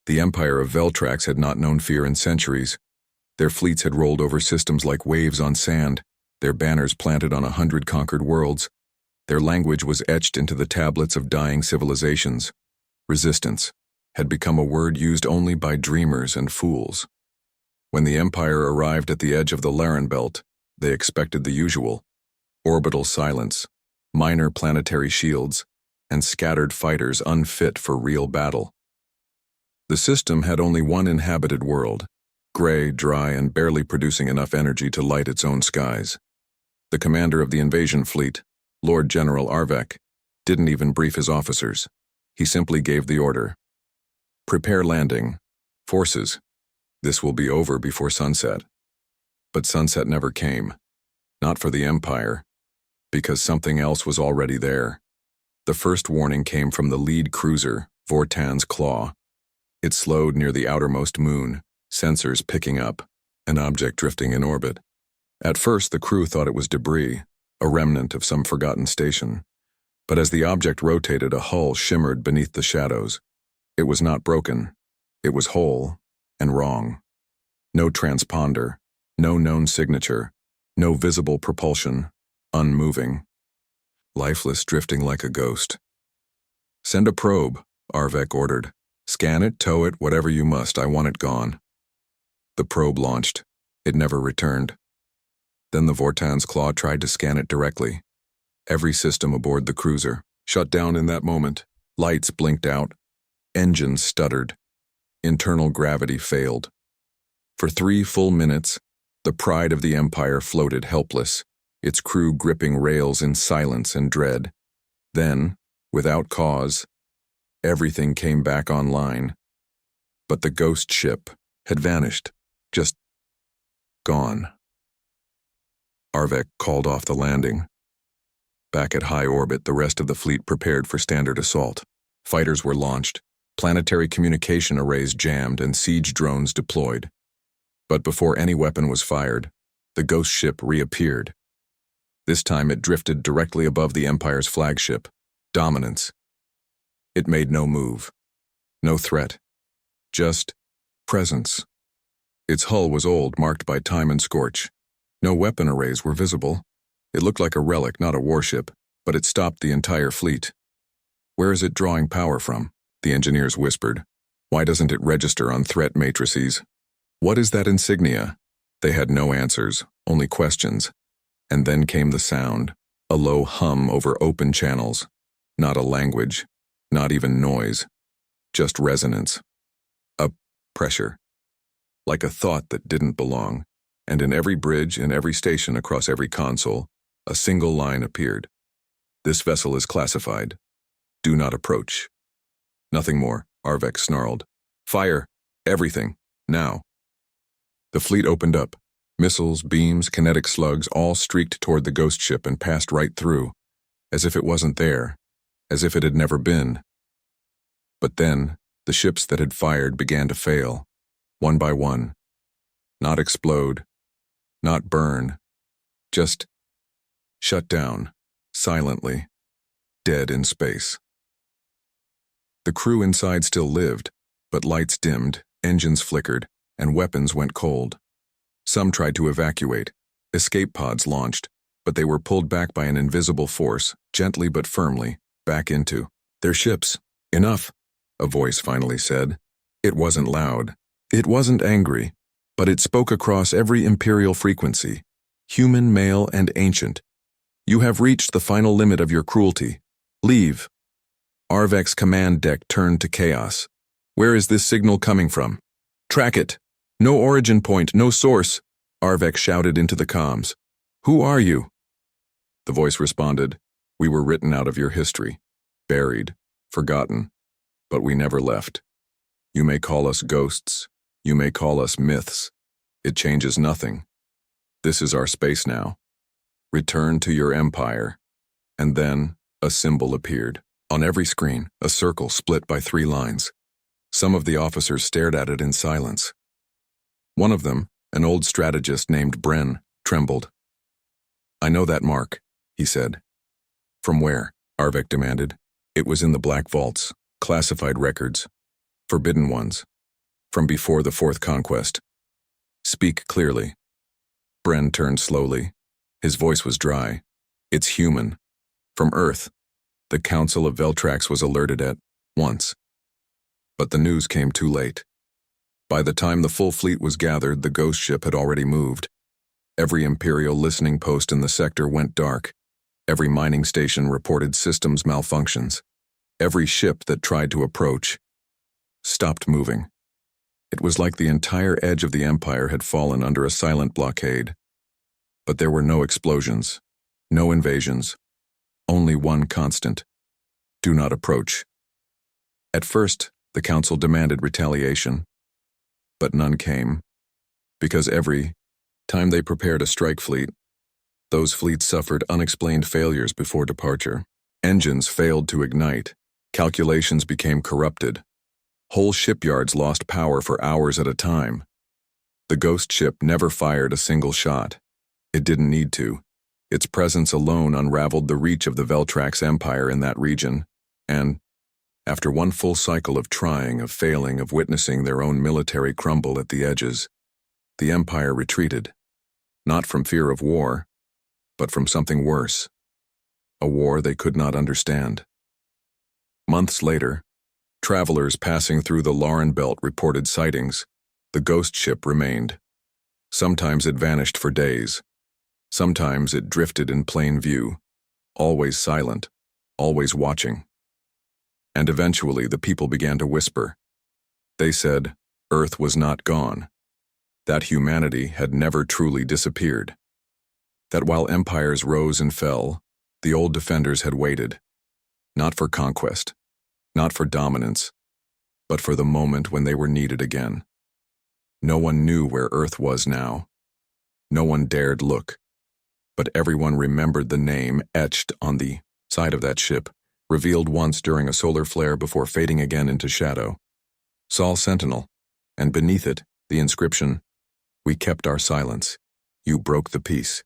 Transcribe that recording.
The empire of Veltrax had not known fear in centuries. Their fleets had rolled over systems like waves on sand, their banners planted on 100 conquered worlds. Their language was etched into the tablets of dying civilizations. Resistance had become a word used only by dreamers and fools. When the Empire arrived at the edge of the Laren Belt, they expected the usual: orbital silence, minor planetary shields, and scattered fighters unfit for real battle. The system had only one inhabited world, gray, dry, and barely producing enough energy to light its own skies. The commander of the invasion fleet, Lord General Arvek, didn't even brief his officers. He simply gave the order: "Prepare landing. Forces. This will be over before sunset." But sunset never came. Not for the Empire, because something else was already there. The first warning came from the lead cruiser, Vortan's Claw. It slowed near the outermost moon, sensors picking up an object drifting in orbit. At first, the crew thought it was debris, a remnant of some forgotten station. But as the object rotated, a hull shimmered beneath the shadows. It was not broken. It was whole and wrong. No transponder, no known signature, no visible propulsion, unmoving. Lifeless, drifting like a ghost. "Send a probe," Arvek ordered. "Scan it, tow it, whatever you must. I want it gone." The probe launched. It never returned. Then the Vortan's Claw tried to scan it directly. Every system aboard the cruiser shut down in that moment. Lights blinked out. Engines stuttered. Internal gravity failed. For 3 full minutes, the pride of the Empire floated helpless, its crew gripping rails in silence and dread. Then, without cause, everything came back online. But the ghost ship had vanished, just gone. Arvek called off the landing. Back at high orbit, the rest of the fleet prepared for standard assault. Fighters were launched, planetary communication arrays jammed, and siege drones deployed. But before any weapon was fired, the ghost ship reappeared. This time it drifted directly above the Empire's flagship, Dominance. It made no move, no threat, just presence. Its hull was old, marked by time and scorch. No weapon arrays were visible. It looked like a relic, not a warship, but it stopped the entire fleet. "Where is it drawing power from?" the engineers whispered. "Why doesn't it register on threat matrices? What is that insignia?" They had no answers, only questions. And then came the sound, a low hum over open channels. Not a language, not even noise, just resonance. A pressure. Like a thought that didn't belong. And in every bridge, in every station, across every console, a single line appeared. "This vessel is classified. Do not approach." Nothing more, Arvek snarled. "Fire! Everything! Now!" The fleet opened up. Missiles, beams, kinetic slugs all streaked toward the ghost ship and passed right through, as if it wasn't there, as if it had never been. But then, the ships that had fired began to fail, one by one. Not explode, not burn, just shut down, silently, dead in space. The crew inside still lived, but lights dimmed, engines flickered, and weapons went cold. Some tried to evacuate. Escape pods launched, but they were pulled back by an invisible force, gently but firmly, back into their ships. "Enough," a voice finally said. It wasn't loud. It wasn't angry, but it spoke across every imperial frequency, human, male, and ancient. "You have reached the final limit of your cruelty. Leave." Arvek's command deck turned to chaos. "Where is this signal coming from? Track it. No origin point, no source," Arvek shouted into the comms. "Who are you?" The voice responded, "We were written out of your history, buried, forgotten, but we never left. You may call us ghosts, you may call us myths. It changes nothing. This is our space now. Return to your empire." And then a symbol appeared. On every screen, a circle split by 3 lines. Some of the officers stared at it in silence. One of them, an old strategist named Bren, trembled. "I know that mark," he said. "From where?" Arvek demanded. "It was in the Black Vaults, classified records. Forbidden ones, From before the fourth conquest. Speak clearly. Bren turned slowly. His voice was dry. It's human. From Earth. The Council of Veltrax was alerted at once. But the news came too late. By the time the full fleet was gathered, the ghost ship had already moved. Every Imperial listening post in the sector went dark. Every mining station reported systems malfunctions. Every ship that tried to approach stopped moving. It was like the entire edge of the Empire had fallen under a silent blockade. But there were no explosions, no invasions, only one constant: do not approach. At first, the Council demanded retaliation, but none came, because every time they prepared a strike fleet, those fleets suffered unexplained failures before departure. Engines failed to ignite, calculations became corrupted, whole shipyards lost power for hours at a time. The ghost ship never fired a single shot. It didn't need to. Its presence alone unraveled the reach of the Veltrax Empire in that region, and, after one full cycle of trying, of failing, of witnessing their own military crumble at the edges, the Empire retreated, not from fear of war, but from something worse, a war they could not understand. Months later, travelers passing through the Lauren Belt reported sightings. The ghost ship remained. Sometimes it vanished for days. Sometimes it drifted in plain view, always silent, always watching. And eventually the people began to whisper. They said Earth was not gone, that humanity had never truly disappeared, that while empires rose and fell, the old defenders had waited, not for conquest, not for dominance, but for the moment when they were needed again. No one knew where Earth was now. No one dared look, but everyone remembered the name etched on the side of that ship, revealed once during a solar flare before fading again into shadow. Sol Sentinel, and beneath it, the inscription, "We kept our silence. You broke the peace."